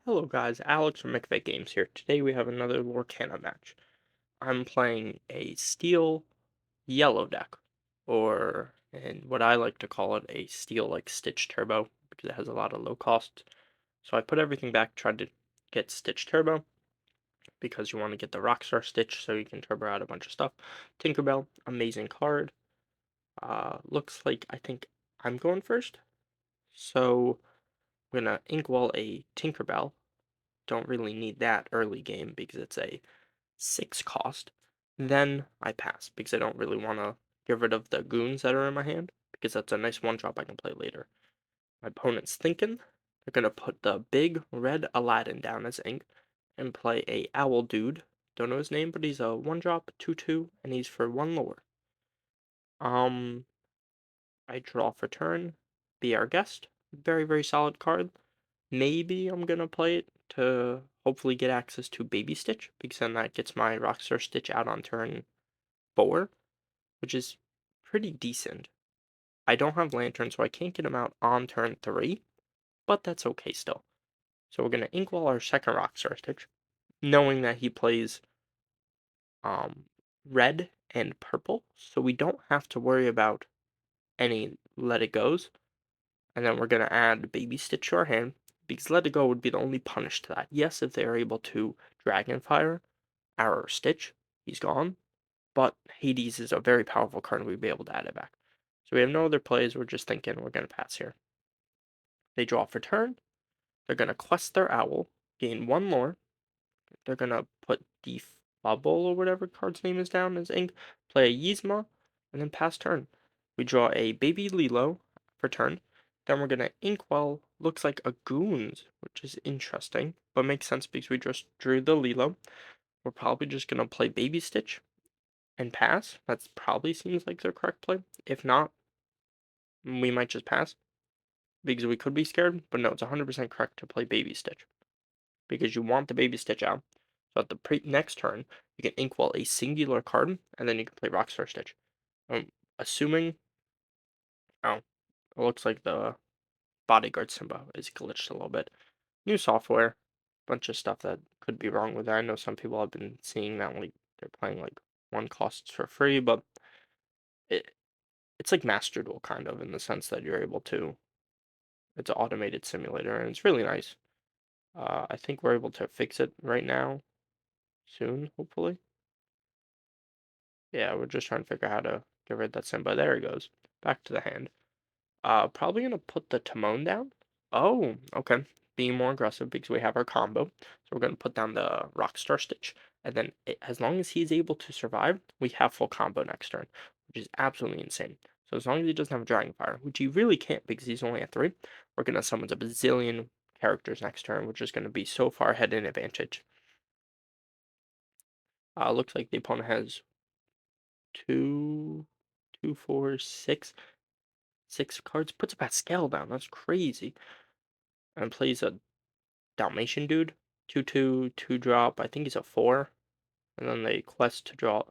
Hello guys, Alex from McVeigh Games here. Today we have another LORCANA match. I'm playing a steel yellow deck, or and what I like to call it, a steel like Stitch Turbo, because it has a lot of low cost. So I put everything back, tried to get Stitch Turbo, because you want to get the Rockstar Stitch so you can turbo out a bunch of stuff. Tinkerbell, amazing card. Looks like I think I'm going first. So I'm gonna inkwall a Tinkerbell. Don't really need that early game because it's a 6 cost. Then I pass because I don't really want to get rid of the goons that are in my hand because that's a nice one drop I can play later. My opponent's thinking they're gonna put the big red Aladdin down as ink and play a owl dude. Don't know his name, but he's a one drop 2/2 and he's for one lower. Um, I draw for turn. Be our guest. Very very solid card. Maybe I'm gonna play it to hopefully get access to Baby Stitch, because then that gets my Rockstar Stitch out on turn 4, which is pretty decent. I don't have Lantern, so I can't get him out on turn 3, but that's okay still. So we're gonna Inkwall our second Rockstar Stitch, knowing that he plays um red and purple, so we don't have to worry about any Let It Goes. And then we're going to add Baby Stitch to our hand, because Let It Go would be the only punish to that. Yes, if they are able to Dragonfire our Stitch, he's gone, but Hades is a very powerful card and we'd be able to add it back. So we have no other plays, we're just thinking we're going to pass here. They draw for turn, they're going to quest their Owl, gain 1 lore, they're going to put Bubble or whatever card's name is down as ink, play a Yzma, and then pass turn. We draw a Baby Lilo for turn. Then we're going to Inkwell, looks like a Goons, which is interesting, but makes sense because we just drew the Lilo. We're probably just going to play Baby Stitch and pass. That probably seems like the correct play. If not, we might just pass because we could be scared, but no, it's 100% correct to play Baby Stitch because you want the Baby Stitch out. So at the next turn, you can inkwell a singular card, and then you can play Rockstar Stitch. Assuming, oh, it looks like the bodyguard Simba is glitched a little bit. New software, bunch of stuff that could be wrong with that. I know some people have been seeing that like they're playing like one costs for free, but it it's like Master Duel kind of in the sense that you're able to. It's an automated simulator, and it's really nice. I think we're able to fix it right now, soon, hopefully. Yeah, we're just trying to figure out how to get rid of that Simba. There he goes. Back to the hand. Probably gonna put the Timon down. Oh, okay. Being more aggressive because we have our combo. So we're gonna put down the Rockstar Stitch. And then as long as he's able to survive, we have full combo next turn, which is absolutely insane. So as long as he doesn't have Dragonfire, which he really can't because he's only at 3, we're gonna summon a bazillion characters next turn, which is gonna be so far ahead in advantage. Looks like the opponent has two, two, four, six cards. Puts a Pascal down. That's crazy. And plays a Dalmatian dude. 2/2, 2 drop. I think he's a 4. And then they quest to draw.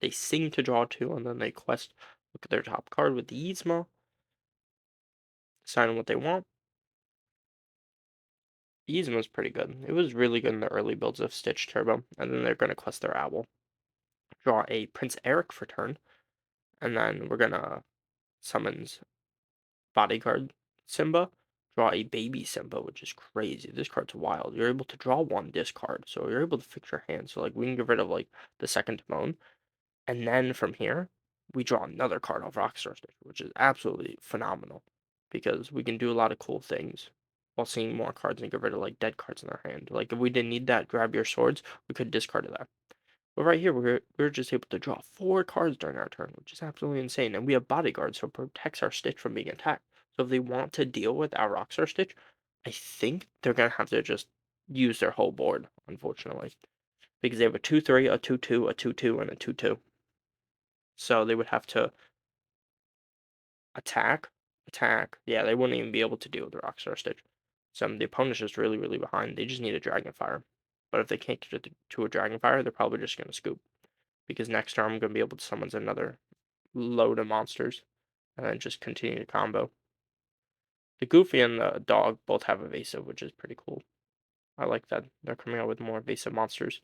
They sing to draw 2, and then they quest. Look at their top card with the Yzma. Decide on what they want. Yzma's pretty good. It was really good in the early builds of Stitch Turbo. And then they're going to quest their Owl. Draw a Prince Eric for turn. And then we're going to summons Bodyguard Simba, draw a baby Simba, which is crazy. This card's wild. You're able to draw 1 discard, so you're able to fix your hand. So like we can get rid of like the second Timon, and then from here we draw another card off Rockstar Stitch, which is absolutely phenomenal because we can do a lot of cool things while seeing more cards and get rid of like dead cards in our hand. Like if we didn't need that, grab your swords, we could discard of that. But right here, we're just able to draw 4 cards during our turn, which is absolutely insane. And we have Bodyguard, so it protects our Stitch from being attacked. So if they want to deal with our Rockstar Stitch, I think they're gonna have to just use their whole board, unfortunately, because they have a 2/3, a 2/2, a 2/2, and a 2/2. So they would have to attack, attack. Yeah, they wouldn't even be able to deal with the Rockstar Stitch. So the opponent's just really, really behind. They just need a Dragonfire. But if they can't get it to a Dragonfire, they're probably just gonna scoop. Because next turn I'm going to be able to summon another load of monsters and then just continue to combo. The Goofy and the dog both have evasive, which is pretty cool. I like that they're coming out with more evasive monsters.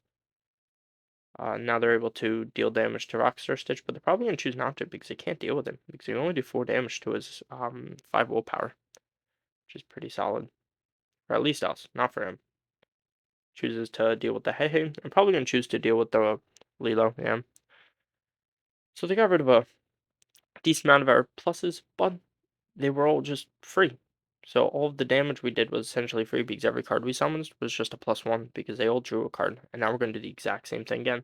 Now they're able to deal damage to Rockstar Stitch, but they're probably going to choose not to because they can't deal with him. Because they only do 4 damage to his 5 willpower, which is pretty solid. Or at least us, not for him. Chooses to deal with the Hey. I'm probably going to choose to deal with the Lilo, yeah. So they got rid of a decent amount of our pluses, but they were all just free. So all of the damage we did was essentially free because every card we summoned was just a +1 because they all drew a card. And now we're going to do the exact same thing again.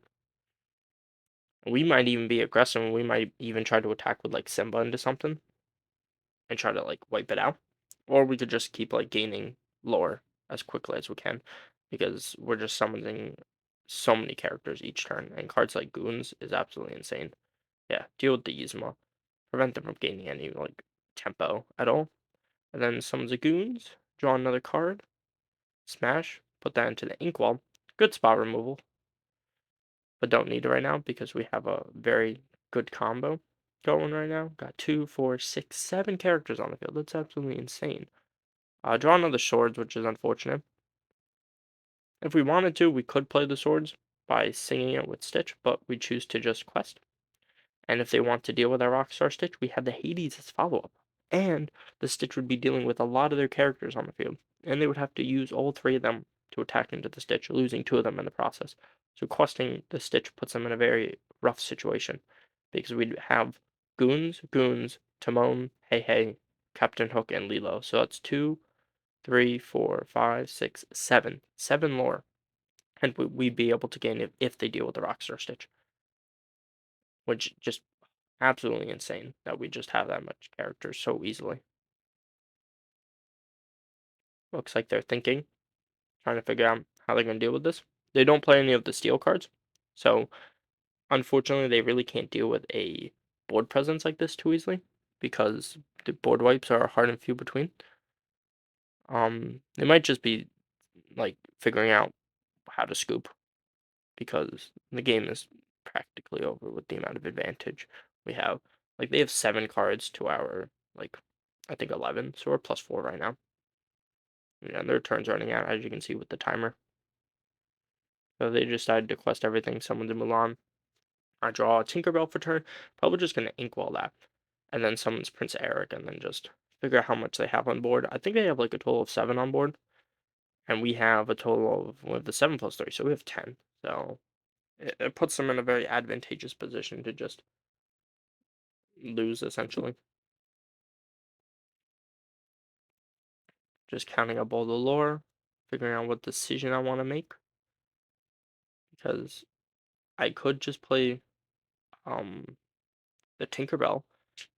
We might even be aggressive and we might even try to attack with like Simba into something and try to like wipe it out. Or we could just keep like gaining lore as quickly as we can because we're just summoning so many characters each turn. And cards like Goons is absolutely insane. Yeah, deal with the Yzma. Prevent them from gaining any like tempo at all. And then summons a Goons, draw another card, smash, put that into the Inkwell. Good spot removal, but don't need it right now because we have a very good combo going right now. Got 2, 4, 6, 7 characters on the field. That's absolutely insane. Draw another swords, which is unfortunate. If we wanted to, we could play the swords by singing it with Stitch, but we choose to just quest. And if they want to deal with our Rockstar Stitch, we have the Hades as follow-up. And the Stitch would be dealing with a lot of their characters on the field. And they would have to use all 3 of them to attack into the Stitch, losing 2 of them in the process. So questing the Stitch puts them in a very rough situation. Because we'd have Goons, Timon, Hey, Captain Hook, and Lilo. So that's 2, 3, 4, 5, 6, 7. 7 lore. And we'd be able to gain it if they deal with the Rockstar Stitch. Which just absolutely insane that we just have that much character so easily. Looks like they're thinking, trying to figure out how they're going to deal with this. They don't play any of the steel cards, so unfortunately they really can't deal with a board presence like this too easily because the board wipes are hard and few between. They might just be like figuring out how to scoop because the game is practically over with the amount of advantage we have. Like they have 7 cards to our like I think 11, so we're +4 right now. Yeah, their turn's running out, as you can see with the timer. So they decided to quest everything, summon to Mulan. I draw a Tinkerbell for turn, probably just gonna inkwell that. And then summons Prince Eric and then just figure out how much they have on board. I think they have like a total of 7 on board. And we have a total of with the 7 plus 3, so we have 10. So it puts them in a very advantageous position to just lose essentially. Just counting up all the lore, figuring out what decision I want to make. Because I could just play um the Tinkerbell,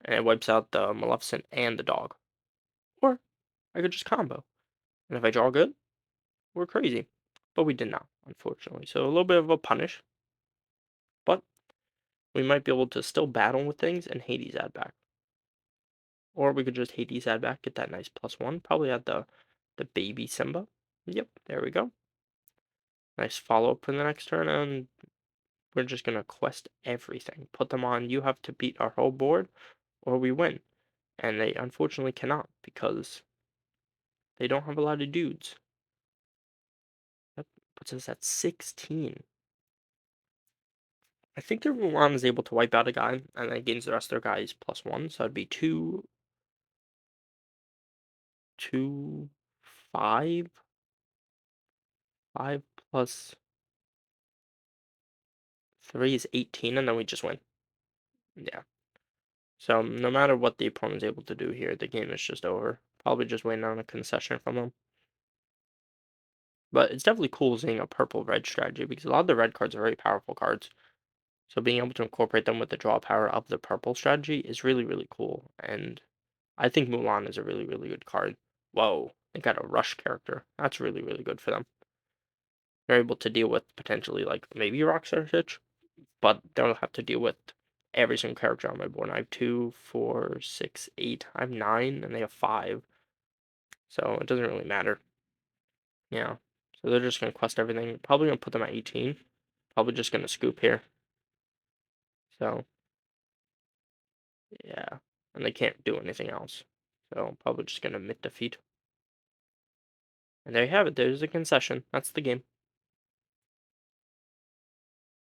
and it wipes out the Maleficent and the dog. Or I could just combo. And if I draw good, we're crazy. But we did not, unfortunately. So a little bit of a punish. But we might be able to still battle with things and Hades add back. Or we could just Hades add back, get that nice +1. Probably add the baby Simba. Yep, there we go. Nice follow-up for the next turn, and we're just gonna quest everything. Put them on, you have to beat our whole board, or we win. And they unfortunately cannot because they don't have a lot of dudes. That puts us at 16. I think their Mulan is able to wipe out a guy, and then gains the rest of their guys +1, so it'd be 2, 2, 5, 5 plus 3 is 18, and then we just win. Yeah. So no matter what the opponent's able to do here, the game is just over. Probably just waiting on a concession from them. But it's definitely cool seeing a purple-red strategy because a lot of the red cards are very powerful cards. So being able to incorporate them with the draw power of the purple strategy is really, really cool. And I think Mulan is a really, really good card. Whoa, they got a rush character. That's really, really good for them. They're able to deal with potentially like maybe Rockstar Stitch, but they'll have to deal with every single character on my board. I have 2, 4, 6, 8. I have 9, and they have 5. So it doesn't really matter. Yeah. So they're just gonna quest everything. Probably gonna put them at 18. Probably just gonna scoop here. So yeah. And they can't do anything else. So probably just gonna mid defeat. And there you have it. There's a concession. That's the game.